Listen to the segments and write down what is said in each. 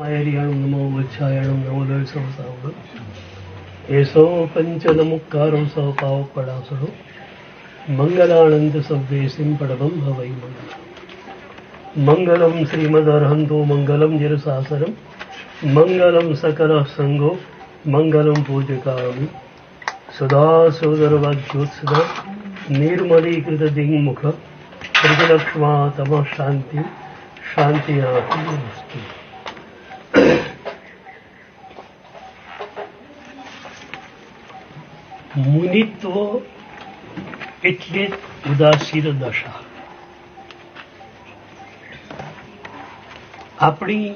आयर्याणं नमो वृक्षायणं नमो दर्शवसावणं एषो पञ्चनमुक्कारं सह पावपडासुरो मङ्गलानन्दसव्येसिं पडवं भवै मङ्गलं श्रीमदर्हन्तो मङ्गलं जिरसासनं मङ्गलं सकलः सङ्गो मङ्गलं पूजकामि सदा सोदरवाग्योत्सदा निर्मलीकृतदिङ्मुख त्रिजलक्ष्मा तमः शान्ति शान्तिनास्ति। મુનિત્વ એટલે ઉદાસીન દશા. આપણી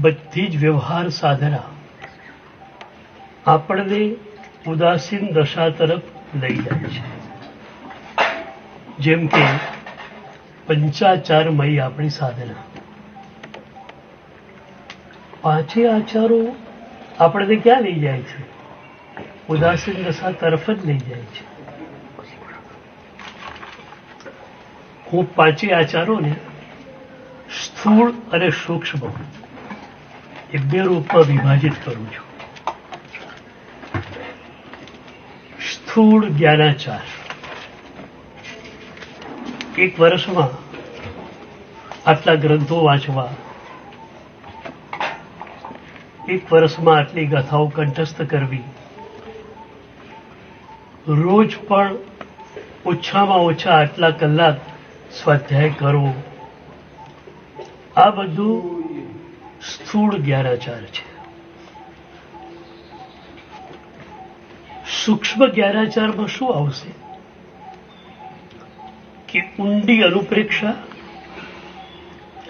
બધી જ વ્યવહાર સાધના આપણને ઉદાસીન દશા તરફ લઈ જાય છે. જેમ કે પંચાચારમય આપણી સાધના, પાંચે આચારો આપણને ક્યાં લઈ જાય છે? ઉદાસીન દશા તરફ જ લઈ જાય છે. હું પાંચે આચારોને સ્થૂળ અને સૂક્ષ્મ એ બે રૂપમાં વિભાજિત કરું છું. સ્થૂળ જ્ઞાનાચાર, એક વર્ષમાં આટલા ગ્રંથો વાંચવા, એક વર્ષમાં આટલી ગાથાઓ કંઠસ્થ કરવી, રોજ પણ ઓછામાં ઓછા આટલા કલાક સ્વાધ્યાય કરવો, આ બધું સ્થૂળ જ્ઞાનાચાર છે. સૂક્ષ્મ જ્ઞાનાચારમાં શું આવશે કે ઊંડી અનુપ્રેક્ષા,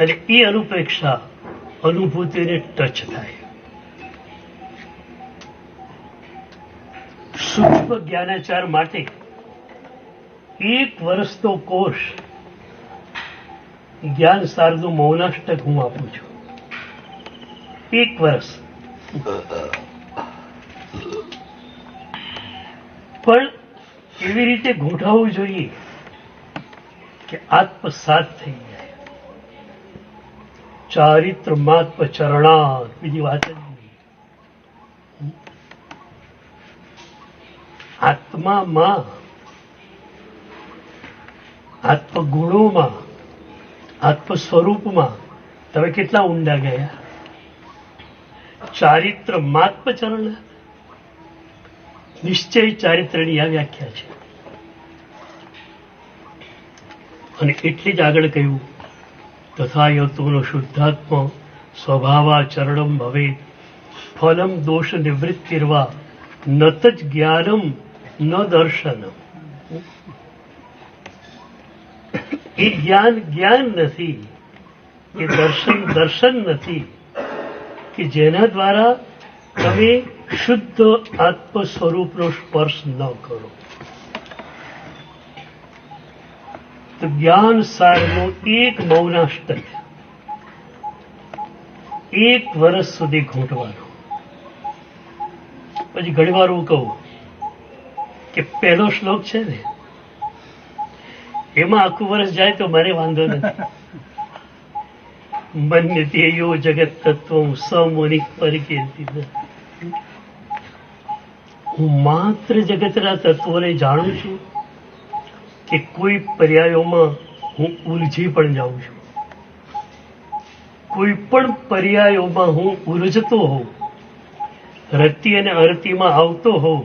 અને એ અનુપ્રેક્ષા અનુભૂતિને ટચ થાય. સૂક્ષ્મ જ્ઞાનાચાર માટે એક વર્ષનો કોર્સ જ્ઞાન સારનું મૌનાષ્ટક હું આપું છું. એક વર્ષ. પણ એવી રીતે ગોઠવવું જોઈએ કે આત્મસાત થઈ જાય. ચારિત્ર માત્મ ચરણાત, બીજી વાત જ નહીં. આત્મામાં, આત્મગુણોમાં, આત્મ સ્વરૂપમાં તમે કેટલા ઊંડા ગયા? ચારિત્ર માત્મ ચરણ, નિશ્ચય ચારિત્રની આ વ્યાખ્યા છે. અને એટલે જ આગળ કહ્યું, તથા યતોનો શુદ્ધાત્મા સ્વભાવાચરણમ ભવેત ફલમ દોષ નિવૃત્તિર્વા નત જ જ્ઞાનમ ન દર્શનમ. એ જ્ઞાન જ્ઞાન નથી, એ દર્શન દર્શન નથી કે જેના દ્વારા તમે શુદ્ધ આત્મ સ્વરૂપનો સ્પર્શ ન કરો. તો જ્ઞાન સારનો એક મૌનાષ્ટક એક વર્ષ સુધી ઘૂંટવાનો. પછી ઘણી વાર હું કહું કે પહેલો શ્લોક છે ને, એમાં આખું વર્ષ જાય તો મારે વાંધો નથી. મન્યતેયો જગત તત્વ સમુનિ પરિકીર્તિ. હું માત્ર જગતના તત્વોને જાણું છું કે કોઈ પર્યાયોમાં હું ઉલઝી પણ જાઉં છું, કોઈ પણ પર્યાયોમાં હું ઉલઝતો હોઉં, રતિ અને અરતિમાં આવતો હોઉં,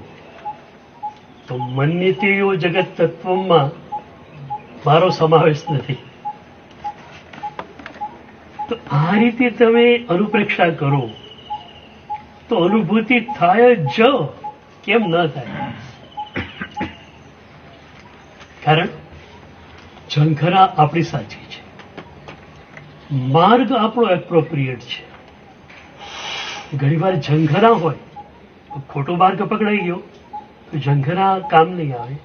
તો મન્યતેયો જગત તત્વમાં મારો સમાવેશ નથી. તો આ રીતે તમે અનુપ્રેક્ષા કરો તો અનુભૂતિ થાય જ. કેમ ન થાય? કારણ ઝંખના આપણી સાચી છે, માર્ગ આપણો એપ્રોપ્રિએટ છે. ઘણી વાર ઝંખના હોય, ખોટો માર્ગ પકડાઈ ગયો તો ઝંખના કામ નહીં આવે,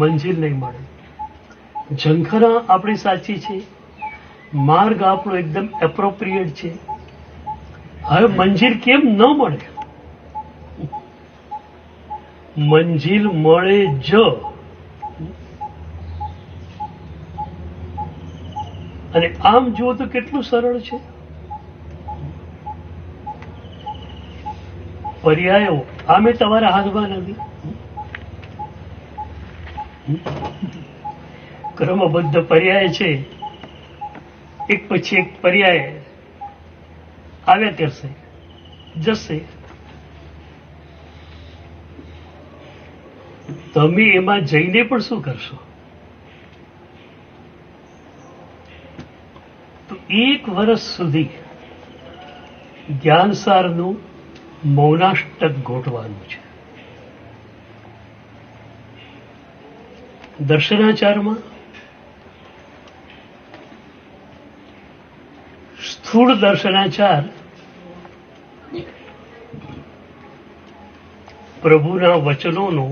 મંજિલ નહીં મળે. ઝંખના આપણી સાચી છે, માર્ગ આપણો એકદમ એપ્રોપ્રિએટ છે. હવે મંજિલ કેમ ન મળે? મંજિલ મળે જ. અને આમ જુઓ તો કેટલું સરળ છે. પર્યાયો આમે તમારા હાથમાં નથી. ક્રમબદ્ધ પર્યાય છે, એક પછી એક પર્યાય આવ્યા કરશે, જશે. તમે એમાં જઈને પણ શું કરશો? તો 1 વર્ષ સુધી જ્ઞાનસારનું મૌનાષ્ટક ગોઠવાનું છે. દર્શનાચારમાં સ્થૂળ દર્શનાચાર પ્રભુના વચનોનો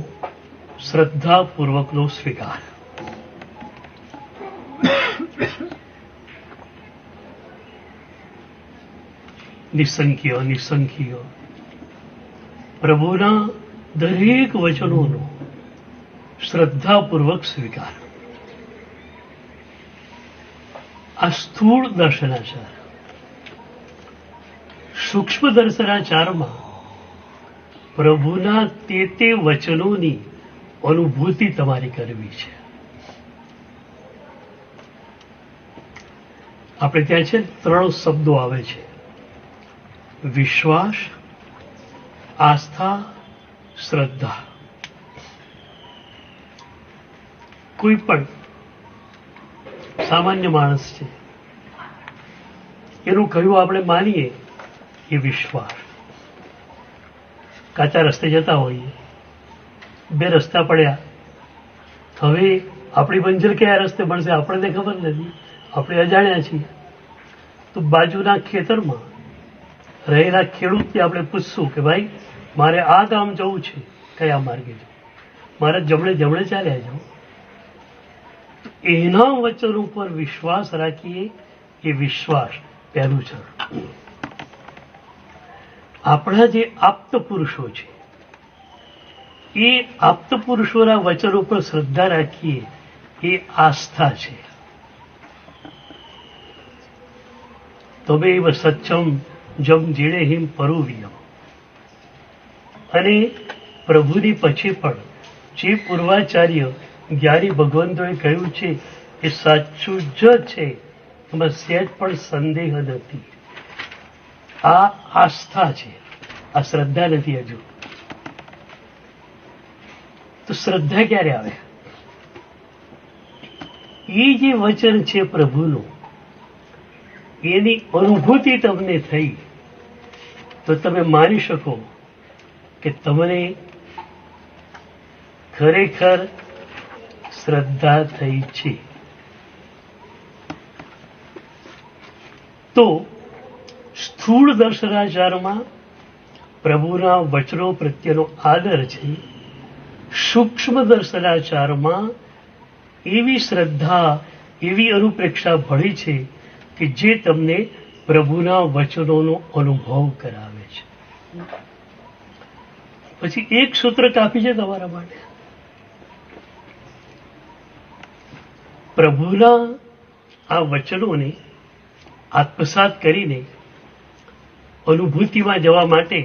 શ્રદ્ધાપૂર્વકનો સ્વીકાર. નિસંખ્ય પ્રભુના દરેક વચનોનો શ્રદ્ધાપૂર્વક સ્વીકાર. આ સ્થૂળ દર્શનાચાર. સૂક્ષ્મ દર્શનાચારમાં પ્રભુના તે વચનોની અનુભૂતિ તમારી કરવી છે. આપણે ત્યાં છે 3 શબ્દો આવે છે: વિશ્વાસ, આસ્થા, શ્રદ્ધા. કોઈ પણ સામાન્ય માણસ છે, એનું કહ્યું આપણે માનીએ એ વિશ્વાસ. કાચા રસ્તે જતા હોઈએ, 2 રસ્તા પડ્યા, હવે આપણી મંજિલ કયા રસ્તે મળશે આપણને ખબર નથી, આપણે અજાણ્યા છીએ. તો બાજુના ખેતરમાં રહેલા ખેડૂતને આપણે પૂછશું કે ભાઈ મારે આ ગામ જવું છે, કયા માર્ગે જવું? મારે જમણે ચાલ્યા જાઉં. એના વચન ઉપર વિશ્વાસ રાખીએ, એ વિશ્વાસ પહેલું ચરણ. આપણા જે આપ્ત પુરુષો છે, એ આપ્ત પુરુષોના વચન ઉપર શ્રદ્ધા રાખીએ, એ આસ્થા છે. તમેવ સચ્ચમ જમ જીણે હિમ પરુવિયમ. અને પ્રભુની પછી પણ જે પૂર્વાચાર્ય જ્ઞાની ભગવંતોએ કહ્યું છે એ સાચું જ છે, એમાં સહેજ પણ સંદેહ નથી. આ આસ્થા છે, આ શ્રદ્ધા નથી. હજુ તો શ્રદ્ધા ક્યારે આવે? એ જે વચન છે પ્રભુનું, એની અનુભૂતિ તમને થઈ તો તમે માની શકો કે તમને ખરેખર શ્રદ્ધા થઈ છે. તો સ્થૂળ દર્શનાચારમાં પ્રભુના વચનો પ્રત્યેનો આદર છે. સૂક્ષ્મ દર્શનાચારમાં એવી શ્રદ્ધા, એવી અનુપ્રેક્ષા ભળી છે કે જે તમને પ્રભુના વચનોનો અનુભવ કરાવે છે. પછી એક સૂત્ર કાપી છે તમારા માટે. પ્રભુના આ વચનોને આત્મસાત કરીને અનુભૂતિમાં જવા માટે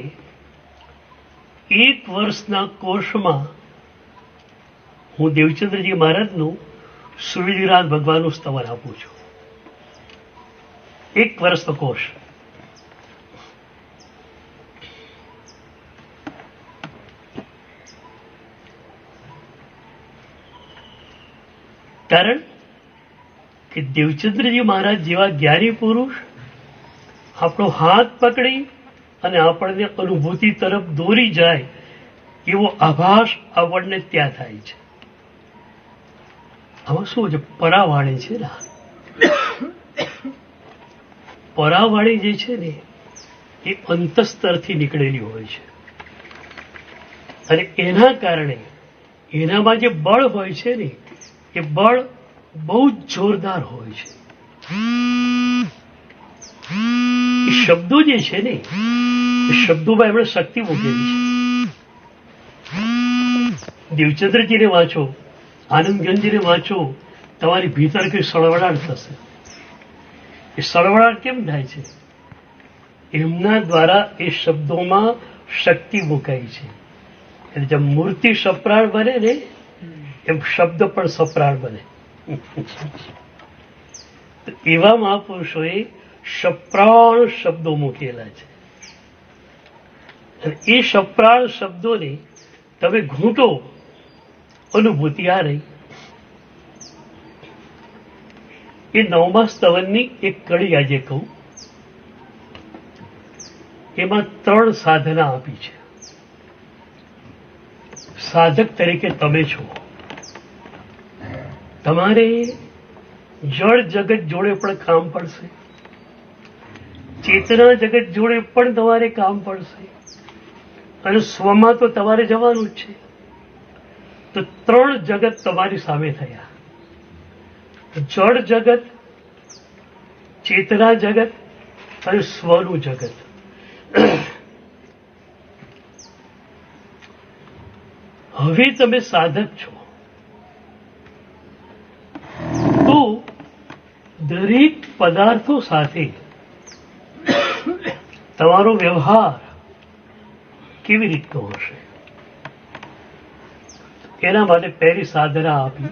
1 વર્ષના કોર્સમાં હું દેવચંદ્રજી મહારાજનું સુવિધિરાજ ભગવાનનું સ્તવન આપું છું. 1 વર્ષનો કોર્સ. કારણ કે દેવચંદ્રજી મહારાજ જેવા જ્ઞાની પુરુષ આપણો હાથ પકડી અને આપણને અનુભૂતિ તરફ દોરી જાય એવો આભાસ આપણને ત્યાં થાય છે. આમાં શું છે? પરાવાણી છે ને. પરાવાણી જે છે ને એ અંતસ્તરથી નીકળેલી હોય છે, અને એના કારણે એનામાં જે બળ હોય છે ને એ બળ બહુ જ જોરદાર હોય છે. એ શબ્દો જે છે ને એ શબ્દોમાં એમણે શક્તિ મૂકેલી છે. દેવચંદ્રજીને વાંચો, આનંદગંજને વાંચો, તમારી ભીતર કઈ સળવળાટ થશે. એ સળવળાટ કેમ થાય છે? એમના દ્વારા એ શબ્દોમાં શક્તિ મુકાઈ છે. એટલે જેમ મૂર્તિ સપ્રાળ બને ને એમ શબ્દ પણ સપ્રાળ બને. તો એવા મહાપુરુષોએ સપ્રાળ શબ્દો મૂકેલા છે. અને એ સપ્રાળ શબ્દોને તમે ઘૂંટો, અનુભૂતિ આ રહી. એ 9મા સ્તવનની એક કડી આજે કહું. એમાં 3 સાધના આપી છે. સાધક તરીકે તમે છો. તમારે જળ જગત જોડે પણ કામ પડશે, ચેતના જગત જોડે પણ તમારે કામ પડશે, અને સ્વમાં તો તમારે જવાનું જ છે. તો 3 જગત તમારી સામે થયા. જળ જગત, ચેતના જગત અને સ્વનું જગત. હવે તમે સાધક છો તો દરેક પદાર્થો સાથે તમારો વ્યવહાર કેવી રીતનો હશે, એના માટે પહેલી સાધના આપી.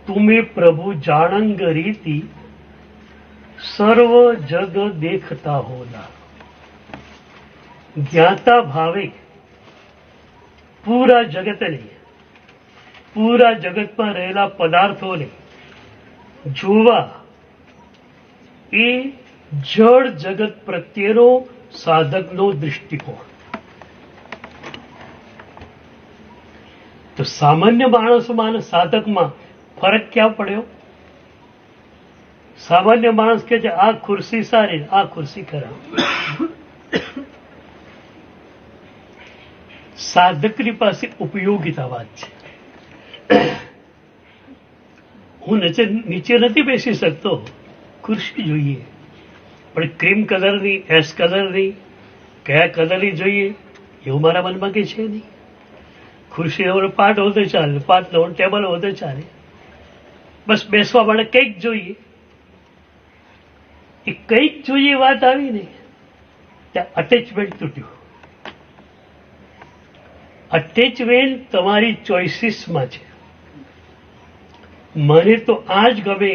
તુમે પ્રભુ જાણંગ રીતિ સર્વ જગ દેખતા હોના. જ્ઞાતા ભાવે પૂરા જગતને, પૂરા જગતમાં રહેલા પદાર્થોને જોવા, એ જળ જગત પ્રત્યેનો સાધકનો દૃષ્ટિકોણ. તો સામાન્ય માણસમાં અને સાધકમાં ફરક ક્યાં પડ્યો? સામાન્ય માણસ કે છે આ ખુરશી સારી, આ ખુરશી ખરાબ. સાધકની પાસે ઉપયોગિતાવાદ છે. હું નીચે નથી બેસી શકતો, ખુરશી જોઈએ, પણ ક્રીમ કલરની, એશ કલરની, કયા કલરની જોઈએ એવું મારા મનમાં કે છે નહીં. ખુરશી હોય પાટ હોય તો ચાલે, પાટ નો ટેબલ હોય તો ચાલે, બસ બેસવા માટે કંઈક જોઈએ. એ કંઈક જોઈએ વાત આવી ને ત્યાં અટેચમેન્ટ તૂટ્યું. અટેચમેન્ટ તમારી ચોઇસીસમાં છે. મને તો આ જ ગમે,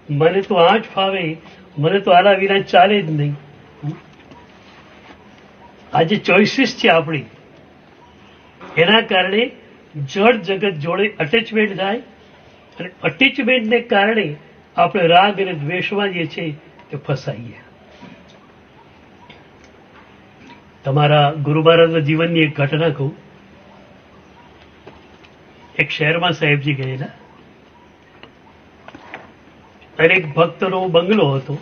મને તો આ જ ફાવે, મને તો આના વિના ચાલે જ નહીં. આ જે ચોઇસીસ છે આપણી, એના કારણે જળ જગત જોડે અટેચમેન્ટ થાય, અને અટેચમેન્ટને કારણે આપણે રાગ અને દ્વેષમાં જે છે તે ફસાઈએ. તમારા ગુરુ મહારાજના જીવનની એક ઘટના કહું. એક શહેરમાં સાહેબજી ગયેલા, અને એક ભક્તનો બંગલો હતો.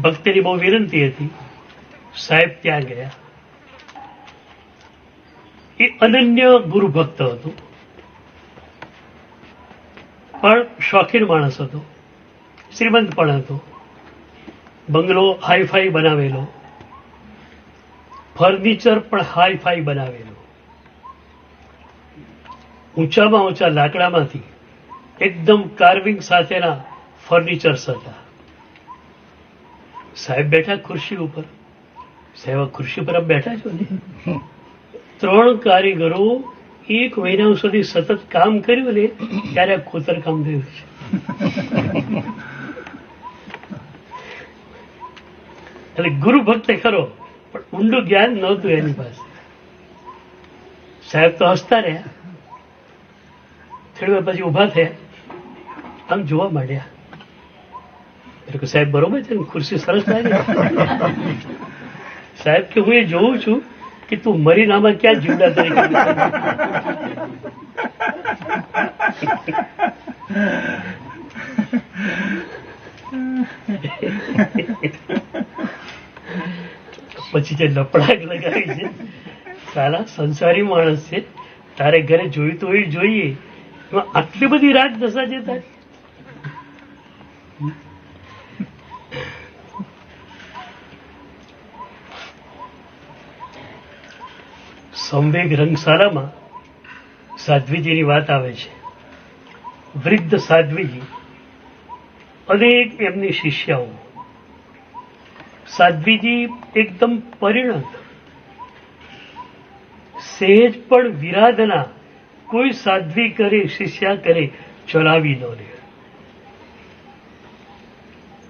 ભક્તની બહુ વિનંતી હતી, સાહેબ ત્યાં ગયા. એ અનન્ય ગુરુ ભક્ત હતો, પણ શોખીન માણસ હતો, શ્રીમંત પણ હતો. બંગલો હાઈફાઈ બનાવેલો, ફર્નિચર પણ હાઈફાઈ બનાવેલો, ઊંચામાં ઊંચા લાકડામાંથી એકદમ કાર્વિંગ સાથેના ફર્નિચર્સ હતા. સાહેબ બેઠા ખુરશી ઉપર. સાહેબ ખુરશી પર બેઠા છો ને. 3 કારીગરો 1 મહિના સુધી સતત કામ કર્યું ને ત્યારે આ ખોતર કામ થયું છે. એટલે ગુરુ ભક્ત ખરો, પણ ઊંડું જ્ઞાન નહોતું એની પાસે. સાહેબ તો હસતા રહ્યા. થોડી વાર પછી ઉભા થયા, આમ જોવા માંડ્યા. એટલે સાહેબ બરોબર છે ને, ખુરશી સરસ લાગે. સાહેબ કે હું એ જોઉં છું કે તું મરીને આમાં ક્યાં જીવડા તરીકે. પછી જે લપડાક લગાવી છે, સાલા સંસારી માણસ છે, તારે ઘરે જોયું તો એ જોઈએ, એમાં આટલી બધી રાત દશા છે તારી. સંવેગ રંગશાળામાં સાધ્વીજીની વાત આવે છે. વૃદ્ધ સાધ્વીજી, અનેક એમની શિષ્યાઓ સાધ્વીજી એકદમ પરિણત, સહેજ પણ વિરાધના કોઈ સાધ્વી કરે, શિષ્યા કરે, ચલાવી ન લે.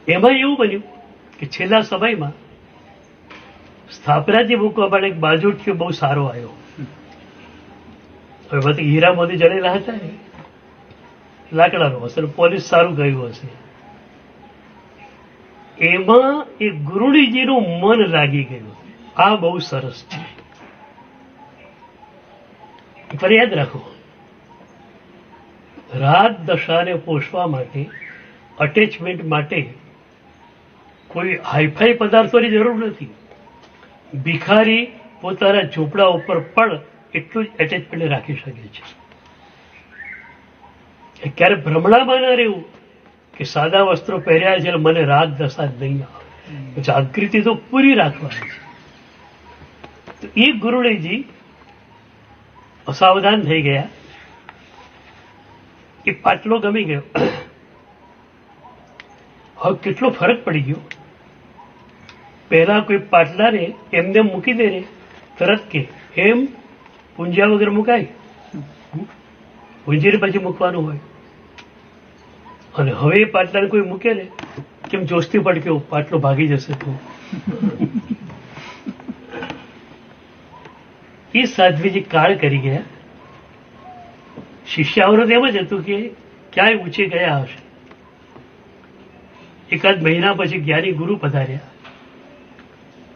એમાં એવું બન્યું કે છેલ્લા સમયમાં સ્થાપનાજી મૂકવા માટે એક બાજુઠિયો બહુ સારો આવ્યો. હવે બધી હીરા મોતી જડેલા હતા ને, લાકડાનો હશે, પોલીસ સારું ગયું હશે. એમાં એ ગુરુડીજીનું મન લાગી ગયું. આ બહુ સરસ છે. પર યાદ રાખો, રાગ દશાને પોષવા માટે, અટેચમેન્ટ માટે કોઈ હાઈફાઈ પદાર્થોની જરૂર નથી. ભિખારી પોતાના ઝૂંપડા ઉપર પણ એટલું જ એટેચમેન્ટ રાખી શકે છે. ક્યારે ભ્રમણામાં ના રહેવું કે સાદા વસ્ત્રો પહેર્યા છે મને રાગ દશા નહીં આવે. જાગૃતિ તો પૂરી રાખવાની છે. તો એ ગુરુડીજી અસાવધાન થઈ ગયા. એ પાટલો ગમી ગયો. હવે કેટલો ફરક પડી ગયો. પહેલા કોઈ પાટલાને એમને મૂકી દે ને તરત કે એમ પૂંજ્યા વગર મુકાય, પૂંજીને પછી મૂકવાનું હોય. અને હવે એ પાટલાને કોઈ મૂકે ને કેમ જોશથી પડકે પાટલો ભાગી જશે તો. એ સાધ્વીજી કાળ કરી ગયા. શિષ્યાઓનું એમ જ હતું કે ક્યાંય ઊંચે ગયા હશે. એકાદ મહિના પછી જ્ઞાની ગુરુ પધાર્યા.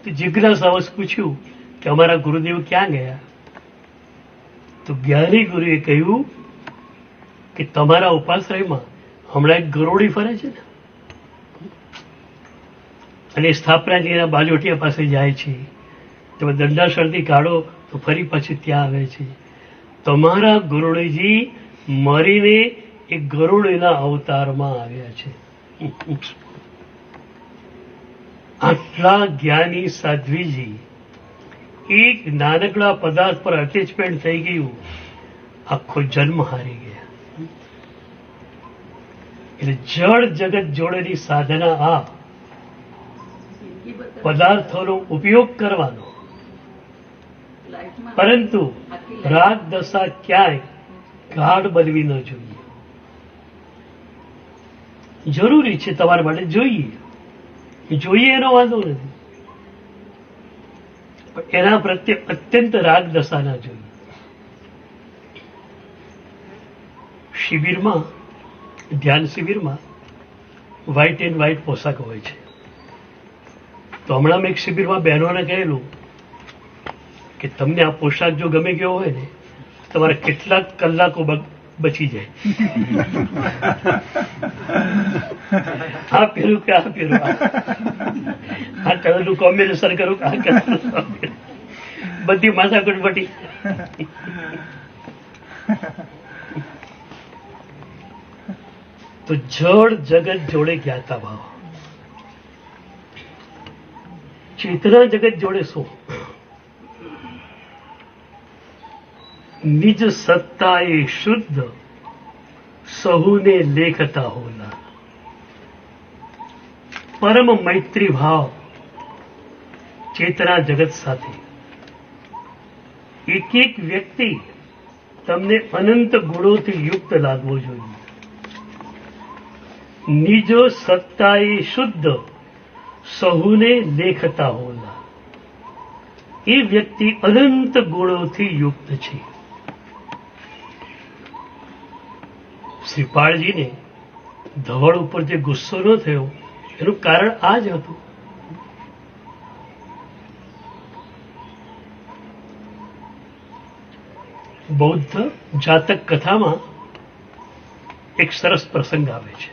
તો જિજ્ઞાસાવશ પૂછ્યું કે અમારા ગુરુદેવ ક્યાં ગયા? તો જ્ઞાની ગુરુએ કહ્યું કે તમારા ઉપાશ્રયમાં હમણાં એક ગરોળી ફરે છે ને, અને સ્થાપનાજીના બાજોટિયા પાસે જાય છે. તમે દંડાસરથી કાઢો તો ફરી પછી ત્યાં આવે છે. તમારા ગુરુડીજી મરીને એ ગરુડીના અવતારમાં આવ્યા છે. આટલા જ્ઞાની સાધ્વીજી એક નાનકડા પદાર્થ પર અટેચમેન્ટ થઈ ગયું, આખો જન્મ હારી ગયા. એટલે જળ જગત જોડેની સાધના આ પદાર્થોનો ઉપયોગ કરવાનો, પરંતુ રાગ દશા ક્યાંય ગાઢ બનવી ન જોઈએ. જરૂરી છે તમારા માટે, જોઈએ એનો વાંધો નથી, પણ એના પ્રત્યે અત્યંત રાગ દશા ના જોઈએ. શિબિરમાં, ધ્યાન શિબિરમાં વ્હાઇટ એન્ડ વ્હાઇટ પોશાક હોય છે. તો હમણાં મેં એક શિબિરમાં બહેનોને કહેલું કે તમને આ પોશાક જો ગમે ગયો હોય ને તમારે કેટલાક કલાકો બચી જાય. આ પહેરું કે આ પહેરું, આ કલરનું કોમ્બિનેશન કરું કે આ કલરનું, બધી માથાકૂટ બટી. તો જળ જગત જોડે જ્ઞાતા ભાવ, ચેતના જગત જોડે શું? નિજ સત્તા એ શુદ્ધ સહુને લેખતા હોના. પરમ મૈત્રી ભાવ ચેતના જગત સાથે. એક એક વ્યક્તિ તમને અનંત ગુણોથી યુક્ત લાગવો જોઈએ. નિજ સત્તા એ શુદ્ધ સહુને લેખતા હોના. એ વ્યક્તિ અનંત ગુણોથી યુક્ત છે. શ્રીપાળજીને ધવળ ઉપર જે ગુસ્સો ન થયો એનું કારણ આ જ હતું. બૌદ્ધ જાતક કથામાં એક સરસ પ્રસંગ આવે છે.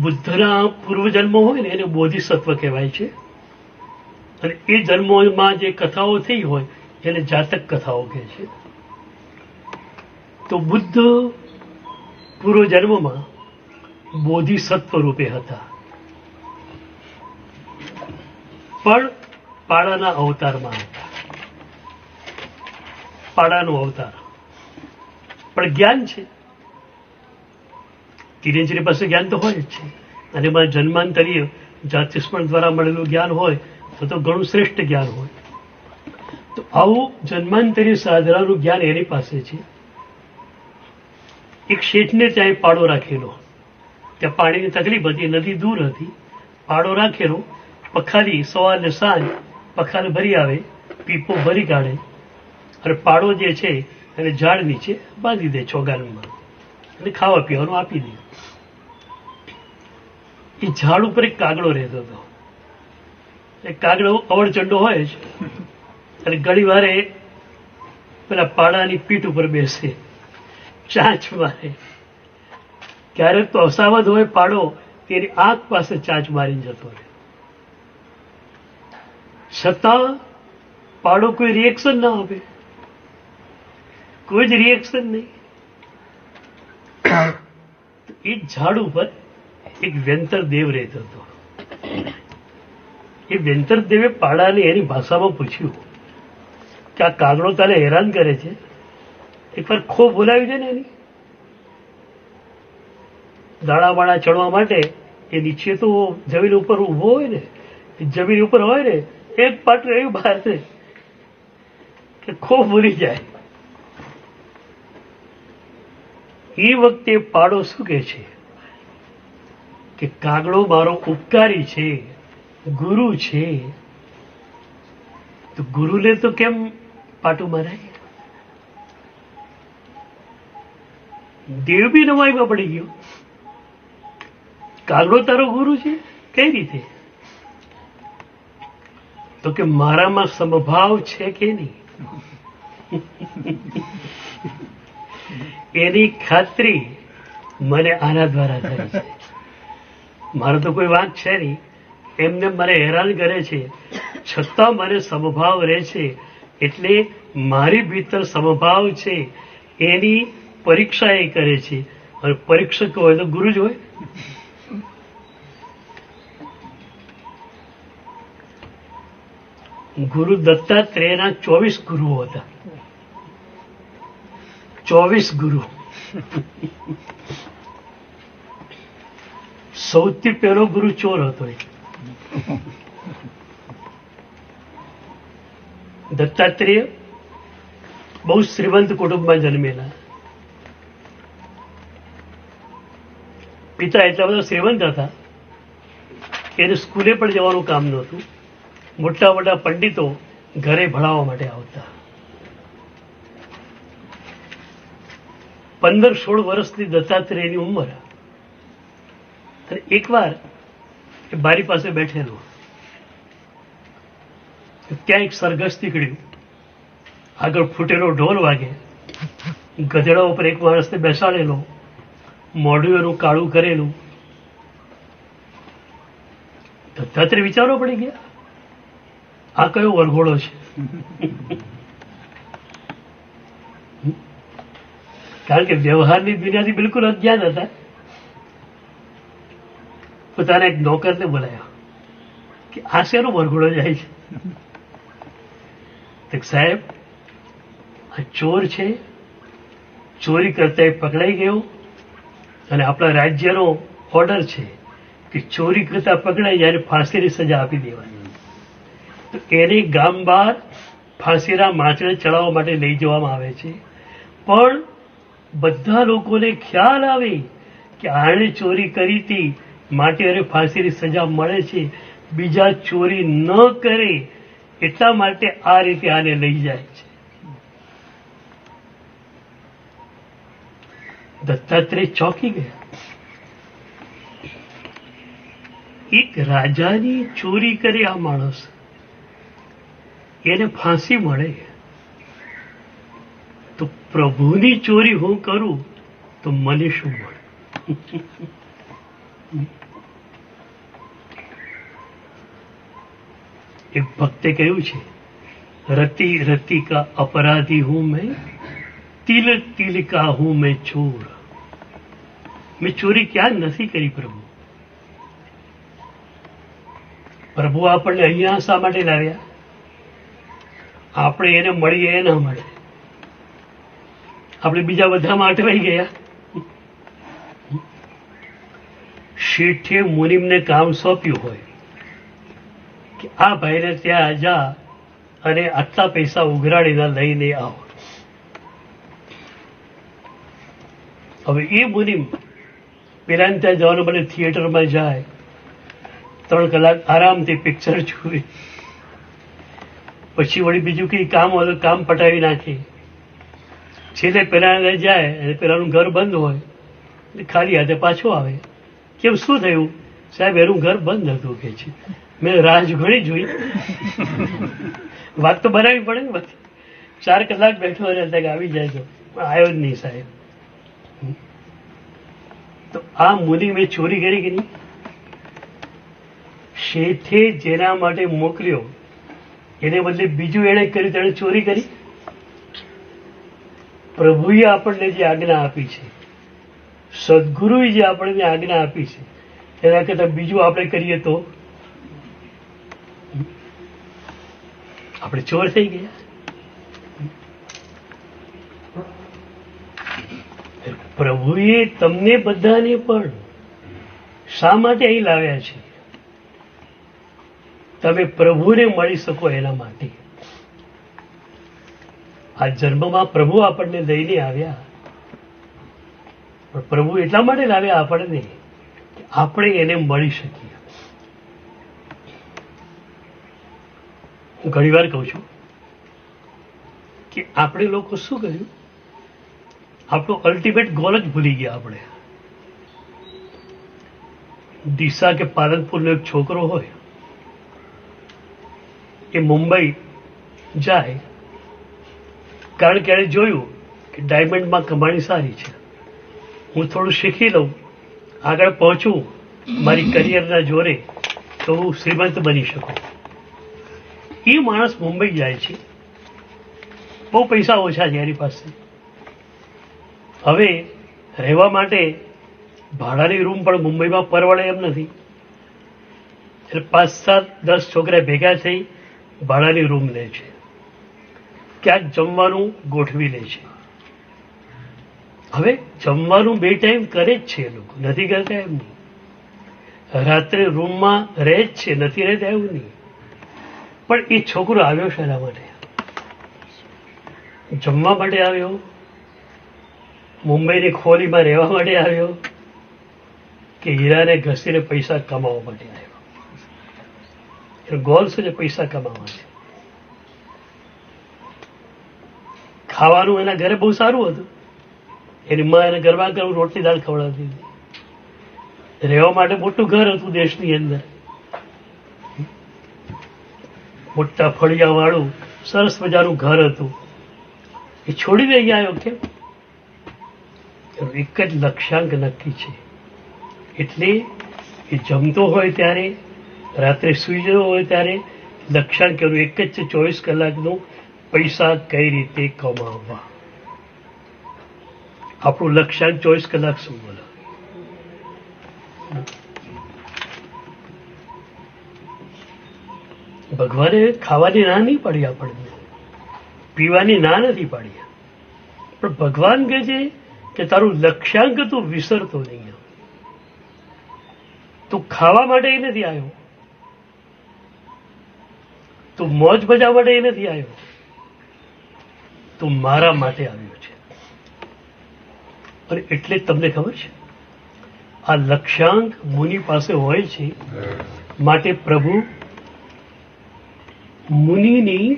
બુદ્ધના પૂર્વજન્મો હોય ને એને બોધિસત્વ કહેવાય છે, અને એ જન્મોમાં જે કથાઓ થઈ હોય એને જાતક કથાઓ કહે છે. તો બુદ્ધ પૂર્વજન્મમાં બોધિસત્વ રૂપે હતા, પણ પાડાના અવતારમાં હતા. પાડાનો અવતાર, પણ જ્ઞાન છે. ટીનેજર પાસે જ્ઞાન તો હોય જ છે, અને એમાં જન્માંતરીય જાતિસ્મરણ દ્વારા મળેલું જ્ઞાન હોય તો ઘણું શ્રેષ્ઠ જ્ઞાન હોય. તો આવું જન્માંતરીય સાધનાનું જ્ઞાન એની પાસે છે. એક શેઠને ત્યાં પાડો રાખેલો, ત્યાં પાણીની તકલીફ હતી, નદી દૂર હતી, પાડો રાખેલો, પખાલી સવાર ને સાંજ પખાલ ભરી આવે, પીપો ભરી કાઢે અને પાડો જે છે એને ઝાડ નીચે બાંધી દે ચોગાનમાં અને ખાવા પીવાનું આપી દે. એ ઝાડ ઉપર એક કાગડો રહેતો હતો. એ કાગડો અવળચંડો હોય જ અને ઘણી વારે પેલા પાડાની પીઠ ઉપર બેસે, ચાંચ મારે. ક્યારેક તો અસાવધ હોય પાડો, તેની આંખ પાસે ચાંચ મારીને જતો રહે. છતાં પાડો કોઈ રિએક્શન ના આપે, કોઈ જ રિએક્શન નહીં. એ ઝાડ ઉપર એક વ્યંતર દેવ રહેતો હતો. એ વ્યંતર દેવે પાડાને એની ભાષામાં પૂછ્યું કે આ કાગડો તને હેરાન કરે છે, એકવાર ખો બોલાવી દે ને એની. દાણા બાણા ચડવા માટે એ નીચે તો જમીન ઉપર ઉભો હોય ને, જમીન ઉપર હોય ને, એક પાટું એવી બહાર છે કે ખો ભૂલી જાય. એ વખતે પાડો શું કે છે કે કાગડો મારો ઉપકારી છે, ગુરુ છે, તો ગુરુને તો કેમ પાટું મારાય? દેવ બી નવાઈમાં પડી ગયો. કાગડો તારો ગુરુ છે કઈ રીતે? તો કે મારામાં સમભાવ છે કે નહીં, એની ખાતરી મને આના દ્વારા થાય છે. મારો તો કોઈ વાંક છે નહીં, એમને મને હેરાન કરે છે, છતાં મને સમભાવ રહે છે. એટલે મારી ભીતર સમભાવ છે એની પરીક્ષા એ કરે છે. અને પરીક્ષક હોય તો ગુરુ જ હોય. ગુરુ દત્તાત્રેયના 24 ગુરુઓ હતા. 24 ગુરુ. સૌથી પહેલો ગુરુ ચોર હતો. દત્તાત્રેય બહુ શ્રીમંત કુટુંબમાં જન્મેલા. પિતા એટલા બધા શ્રીમંત હતા એને સ્કૂલે પણ જવાનું કામ નહોતું. મોટા મોટા પંડિતો ઘરે ભણાવવા માટે આવતા. 15-16 વર્ષની દત્તાત્રેયની ઉંમર. અને એકવાર એ બારી પાસે બેઠેલો, ત્યાં એક સરઘસ નીકળ્યું. આગળ ફૂટેલો ઢોલ વાગે, ગધેડા ઉપર એક માણસને બેસાડેલો, મોઢું એનું કાળું કરેલું. દત્તાત્રેય વિચારો પડી ગયા, આ કયો વરઘોડો છે? કારણ કે વ્યવહારની દુનિયાથી બિલકુલ અજ્ઞાન હતા. પોતાના એક નોકરને બોલાયા કે આ શેનો વરઘોડો જાય છે? સાહેબ, આ ચોર છે, ચોરી કરતા એ પકડાઈ ગયો અને આપણા રાજ્યનો ઓર્ડર છે કે ચોરી કરતા પકડાઈ જાય ફાંસીની સજા આપી દેવાની. તો એને ગામ બહાર ફાંસીના માંચડે ચડાવવા માટે લઈ જવામાં આવે છે. પણ બધા લોકોને ખ્યાલ આવે કે આણે ચોરી કરી હતી માટે એને ફાંસીની સજા મળે છે, બીજા ચોરી ન કરે એટલા માટે આ રીતે આને લઈ જાય છે. દત્તાત્રેય ચોંકી ગયા. એક રાજાની ચોરી કરે આ માણસ, એને ફાંસી મળે, તો પ્રભુની ચોરી હું કરું તો મને શું મળે? એક ભક્તે કહ્યું છે, રતિ રતિ કા અપરાધી હું મેં, તિલ તિલ કા હું મેં ચોર. મેં ચોરી ક્યાં નથી કરી પ્રભુ. પ્રભુ આપણને અહીંયા શા માટે લાવ્યા? આપણે એને મળીએ એ ના મળે. આપણે બીજા બધામાં અટવાઈ ગયા. શેઠે મુનિમને કામ સોંપ્યું હોય કે આ ભાઈને ત્યાં જા અને આટલા પૈસા ઉઘરાડીને લઈને આવો. હવે એ મુનિમ પેલાને ત્યાં જવાનું મને થિયેટરમાં જાય, 3 કલાક આરામથી પિક્ચર જોવે, પછી વળી બીજું કઈ કામ હોય તો કામ પટાવી નાખે, છેલ્લે પેલાને જાય અને પેલાનું ઘર બંધ હોય એટલે ખાલી હાથે પાછો આવે. કેમ શું થયું? સાહેબ એનું ઘર બંધ હતું કે છે. મેં રાહ ઘણી જોઈ, વાત તો બનાવી પડે ને. 4 કલાક બેઠો અને આવી જાય તો આવ્યો જ નહીં સાહેબ. તો આ મુનિ મેં ચોરી કરી કે નહીં? શેઠે જેના માટે મોકલ્યો એને બદલે બીજું એણે કર્યું, તેણે ચોરી કરી. પ્રભુએ આપણને જે આજ્ઞા આપી છે, સદગુરુએ જે આપણને આજ્ઞા આપી છે, એના કરતા બીજું આપણે કરીએ તો આપણે ચોર થઈ ગયા. પ્રભુએ તમને બધાને પણ શા માટે અહીં લાવ્યા છે? તમે પ્રભુને મળી શકો એના માટે. આ જન્મમાં પ્રભુ આપણને લઈને આવ્યા, પણ પ્રભુ એટલા માટે લાવ્યા આપણને કે આપણે એને મળી શકીએ. હું ઘણી વાર કહું છું કે આપણે લોકો શું કર્યું, આપણો અલ્ટિમેટ ગોલ જ ભૂલી ગયા. આપણે ડીસા કે પાલનપુરનો એક છોકરો હોય, એ મુંબઈ જાય કારણ કે એણે જોયું કે ડાયમંડમાં કમાણી સારી છે, હું થોડું શીખી લઉં, આગળ પહોંચું મારી કરિયરના જોરે તો હું શ્રીમંત બની શકું. એ માણસ મુંબઈ જાય છે, બહુ પૈસા ઓછા છે એની પાસે. હવે રહેવા માટે ભાડાની રૂમ પણ મુંબઈમાં પરવડે એમ નથી, એટલે 5, 7, 10 છોકરા ભેગા થઈ ભાડાની રૂમ લે છે, ક્યાંક જમવાનું ગોઠવી લે છે. હવે જમવાનું 2 ટાઈમ કરે જ છે, એ લોકો નથી કરતા એમ નહીં. રાત્રે રૂમમાં રહે જ છે, નથી રહેતા એવું નહીં. પણ એ છોકરો આવ્યો શેના માટે? જમવા માટે આવ્યો? મુંબઈની ખોલીમાં રહેવા માટે આવ્યો? કે હીરાને ઘસીને પૈસા કમાવા માટે આવ્યો? ગોલ શું છે? પૈસા કમાવા છે. ખાવાનું એના ઘરે બહુ સારું હતું, એની માં એને ગરમા ગરમ રોટલી દાળ ખવડાવતી હતી. રહેવા માટે મોટું ઘર હતું દેશની અંદર, મોટા ફળિયા વાળું સરસ મજાનું ઘર હતું. એ છોડીને અહીંયા આવ્યો કેમ? એક જ લક્ષ્યાંક નક્કી છે. એટલે એ જમતો હોય ત્યારે, રાત્રે સુઈ જતો હોય ત્યારે લક્ષ્યાંક એનું એક જ છે, 24 કલાકનું પૈસા કઈ રીતે કમાવવા. આપણું લક્ષ્યાંક 24 કલાક શું બોલો? ભગવાને ખાવાની ના નહીં પાડી, આપણને પીવાની ના નથી પાડી, પણ ભગવાન કહે છે કે તારું લક્ષ્યાંક તું વિસરતો નહીં. તું ખાવા માટે નથી આવ્યો, તું મોજ મજા માટે નથી આવ્યો, તું મારા માટે આવ્યો છે. અને એટલે તમને ખબર છે, આ લક્ષ્યાંક મુનિ પાસે હોય છે, માટે પ્રભુ મુનિની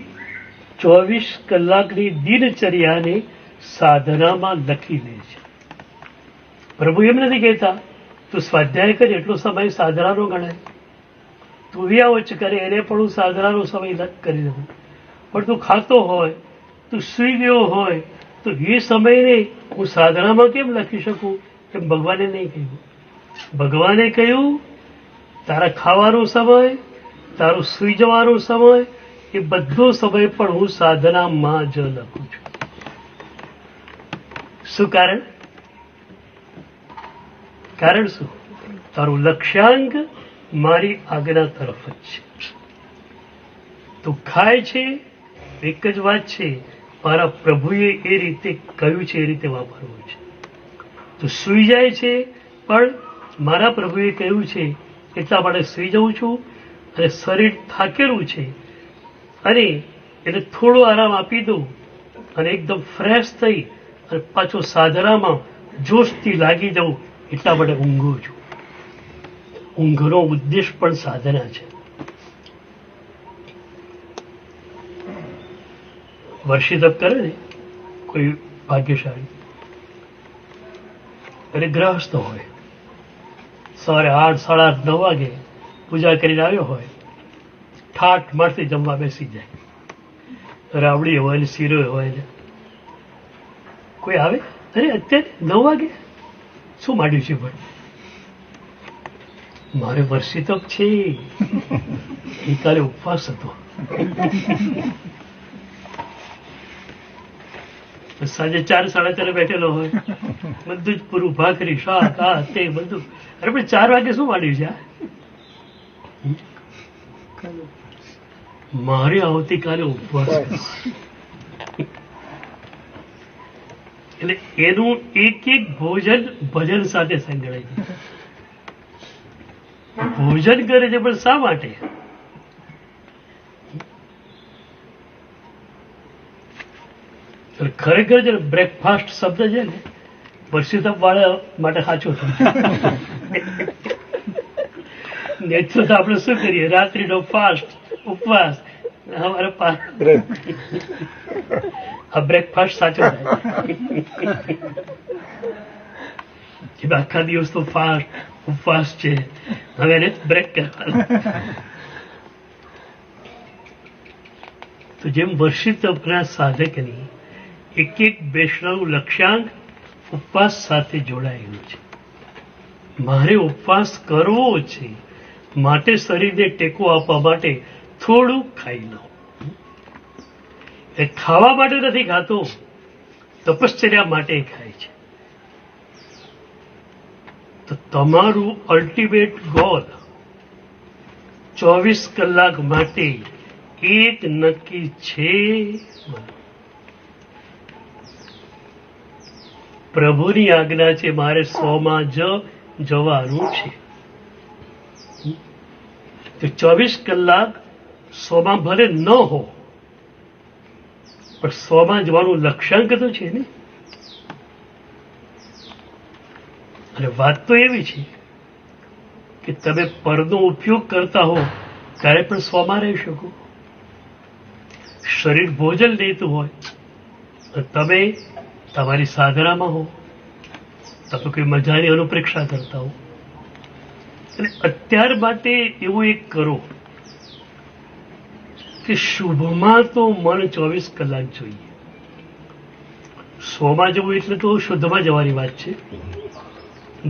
24 કલાકની દિનચર્યાને સાધનામાં લખી લે છે. પ્રભુ એમ નથી કહેતા તું સ્વાધ્યાય કરે એટલો સમય સાધનાનો ગણાય, તું વ્યાવચ કરે એને પણ હું સાધનાનો સમય કરી દઉં. પણ તું ખાતો હોય, તું સૂઈ ગયો હોય તો એ સમયને હું સાધનામાં કેમ લખી શકું? એમ ભગવાને નહીં કહ્યું. ભગવાને કહ્યું તારા ખાવાનો સમય, તારું સૂઈ જવાનો સમય, એ બધો સમય પણ હું સાધનામાં જ લખું છું. શું કારણ? કારણ શું? તારું લક્ષ્યાંક મારી આજ્ઞા તરફ જ છે. તું ખાય છે, એક જ વાત છે, મારા પ્રભુએ એ રીતે કહ્યું છે એ રીતે વાપરવું છે. તું સૂઈ જાય છે, પણ મારા પ્રભુએ કહ્યું છે એટલા માટે સુઈ જઉં છું, અને શરીર થાકેલું છે અને એટલે થોડો આરામ આપી દઉં અને એકદમ ફ્રેશ થઈ અને પાછો સાધનામાં જોશથી લાગી જવું એટલા માટે ઊંઘું છું. ઊંઘનો ઉદ્દેશ પણ સાધના છે. વર્ષી તપ કરે ને કોઈ ભાગ્યશાળી, અને ગ્રહસ્થ હોય, સવારે 8, 8:30, 9 વાગે પૂજા કરીને આવ્યો હોય, ઠાઠ મારથી જમવા બેસી જાય. રાવડી હોય ને શીરો હોય ને કોઈ આવે, અરે અત્યારે 9 વાગે શું માંડ્યું છે? પણ મારે વર્ષી તપ છે, ગઈકાલે ઉપવાસ હતો. સાંજે 4, 4:30 બેઠેલો હોય, બધું જ પૂરું, ભાખરી, શાક, આ તે બધું. અરે પણ 4 વાગે શું માંડ્યું છે? મારે આવતીકાલે ઉપવાસ. એટલે એનું એક ભોજન ભજન સાથે સંકળાય છે. ભોજન કરે છે પણ શા માટે? ખરેખર છે બ્રેકફાસ્ટ શબ્દ છે ને વર્ષિતપ વાળા માટે સાચો થાય. નેચર તો આપણે શું કરીએ, રાત્રિનો ફાસ્ટ, ઉપવાસ, આ બ્રેકફાસ્ટ સાચો થાય. આખા દિવસ તો ફાસ્ટ ઉપવાસ છે, હવે એને બ્રેક કરવાનો. તો જેમ વર્ષિતપના સાધકની એક વૈષ્ણવ લક્ષ્યાંક ઉપવાસ સાથે જોડાયેલું છે. મારે ઉપવાસ કરવો છે, માટે શરીરને ટેકો આપવા માટે થોડું ખાઈ લઉં. એ ખાવા માટે નથી ખાતો, તપશ્ચર્યા માટે ખાય છે. તો તમારું અલ્ટિમેટ ગોલ 24 કલાક માટે એક નક્કી છે, પ્રભુની આજ્ઞા છે, મારે 100માં જવાનું છે. તો 24 કલાક 100માં ભલે ન હો, પણ 100માં જવાનું લક્ષ્યાંક તો છે ને. અને વાત તો એવી છે કે તમે પરનો ઉપયોગ કરતા હો ત્યારે પણ 100માં રહી શકો. શરીર ભોજન લેતું હોય, તમે તમારી સાધનામાં હો, તમે કોઈ મજાની અનુપ્રેક્ષા કરતા હો, અને અત્યાર માટે એવું એક કરો કે શુભમાં તો મન 24 કલાક જોઈએ. 100માં જવું એટલે તો શુદ્ધમાં જવાની વાત છે,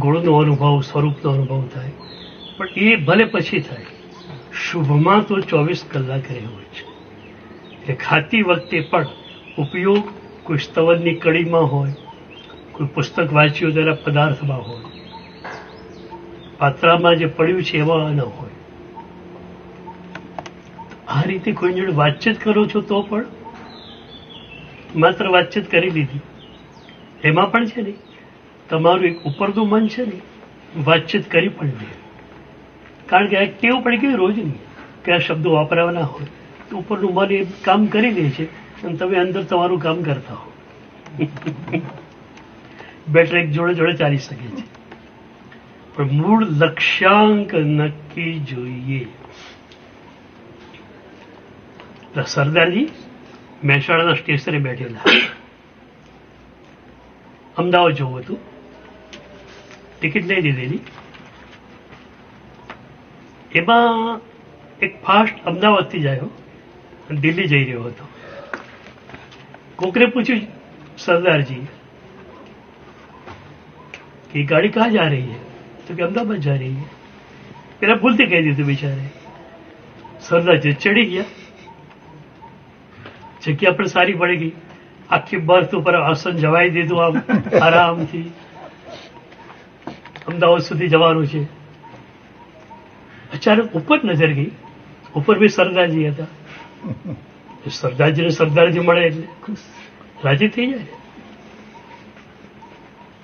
ગુણનો અનુભવ, સ્વરૂપનો અનુભવ થાય, પણ એ ભલે પછી થાય. શુભમાં તો 24 કલાક રહેવું છે. એ ખાતી વખતે પણ ઉપયોગ કોઈ સ્તવનની કડીમાં હોય, કોઈ પુસ્તક વાંચ્યું તેના પદાર્થમાં હોય, પાત્રામાં જે પડ્યું છે એમાં ન હોય. આ રીતે કોઈ જોડે વાતચીત કરો છો તો પણ માત્ર વાતચીત કરી લીધી, એમાં પણ છે ને તમારું એક ઉપરનું મન છે ને વાતચીત કરી પણ લે. કારણ કે આ ટેવ પડી ગઈ રોજની કે આ શબ્દો વાપરવાના હોય, તો ઉપરનું મન એ કામ કરી લે છે અને તમે અંદર તમારું કામ કરતા હો. બેટર એક જોડે જોડે ચાલી શકે છે, પણ મૂળ લક્ષ્યાંક નક્કી જોઈએ. સરદારજી મહેસાણાના સ્ટેશને બેઠેલા, અમદાવાદ જવું હતું, ટિકિટ લઈ લીધેલી. એમાં એક ફાસ્ટ અમદાવાદથી જ આવ્યો અને દિલ્હી જઈ રહ્યો હતો. કોકરે પૂછ્યું સરદારજી કે ગાડી કहाँ जा रही है? तो कि अहमदाबाद जा रही है. પેલા ભૂલથી કહી દીધું બિચારે. સરદારજી ચડી ગયા, જગ્યા પણ સારી પડી ગઈ, આખી બર્થ ઉપર આસન જવાઈ દીધું, આમ આરામથી અમદાવાદ સુધી જવાનું છે. અચાનક ઉપર નજર ગઈ, ઉપર બી સરદારજી હતા. સરદારજીને સરદારજી મળે એટલે રાજી થઈ જાય.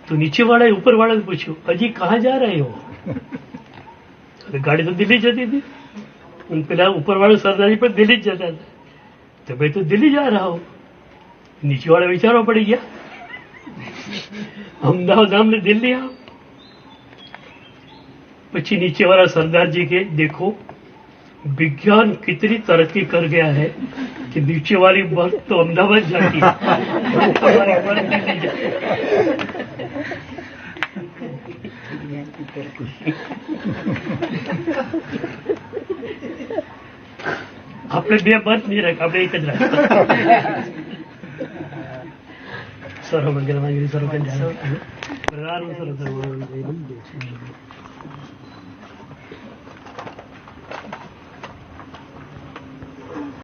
તો નીચે વાળાએ ઉપર વાળાને પૂછ્યું, અજી કહા જા રહે હો? गाड़ी तो दिल्ली जाती थी, उन पेला ऊपर वाले सरदारी पर दिल्ली जाता था, तो मैं तो दिल्ली जा रहा हूँ, नीचे वाला विचारवा पड़ी गया अमदावाद हमने दिल्ली आओ। પછી નીચે વાળા સરદારજી કે देखो विज्ञान कितनी तरक्की कर गया है कि नीचे वाली बस तो अहमदाबाद जाती है, ऊपर वाली बस दिल्ली जाती है। આપણે બે બસ નહીં રાખ, આપણે એક જ રાખ. સર્વ મંગલ માંગી સર્વ કલ્યાણ પ્રધાન સર્વ